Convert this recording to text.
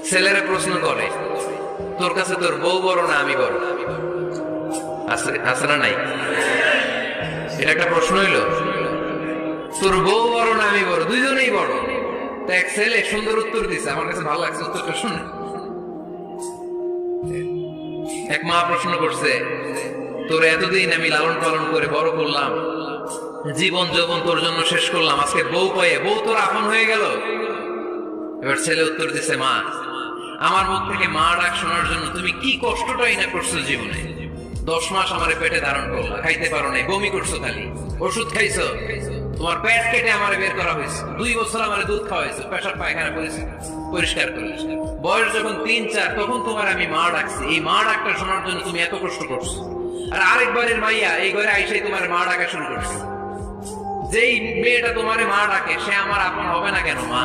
ছেলেরা প্রশ্ন করে, তোর কাছে তোর বউ বড় না আমি বড়? আছে না নাই? এটা একটা প্রশ্ন হইল। তোর বউ বড় না আমি বড়? দুইজনেই বড়। তা এক ছেলে সুন্দর উত্তর দিছে, আমার কাছে ভালো লাগছে উত্তরটা শুনে। এক মা প্রশ্ন করছে, তোর এতদিন আমি লালন পালন করে বড় করলাম, জীবন যৌবন তোর জন্য শেষ করলাম, আজকে বউ পেয়ে বউ তোর আপন হয়ে গেল। এবার ছেলে উত্তর দিছে, মা আমার মুখ থেকে মা ডাক শোনার জন্য তুমি কি কষ্টটাই না করছো জীবনে। 10 মাস আমার পেটে ধারণ করলা, খাইতে পারো নাই, বমি করছো, খালি ওষুধ খাইছো, তোমার পেট কেটে আমার বের করা হয়েছে, 2 বছর আমার দুধ খাওয়াইছো, পেশাব পায়খানা পরিষ্কার করে। বয়স যখন 3-4 তখন তোমার আমি মা ডাকছি। এই মা ডাকটা শোনার জন্য তুমি এত কষ্ট করছো, আর আরেকবারের মাইয়া এই ঘরে আইসাই তোমার মা ডাকা শুরু করছে। যেই মেয়েটা তোমার মা ডাকে সে আমার আপন হবে না কেন মা?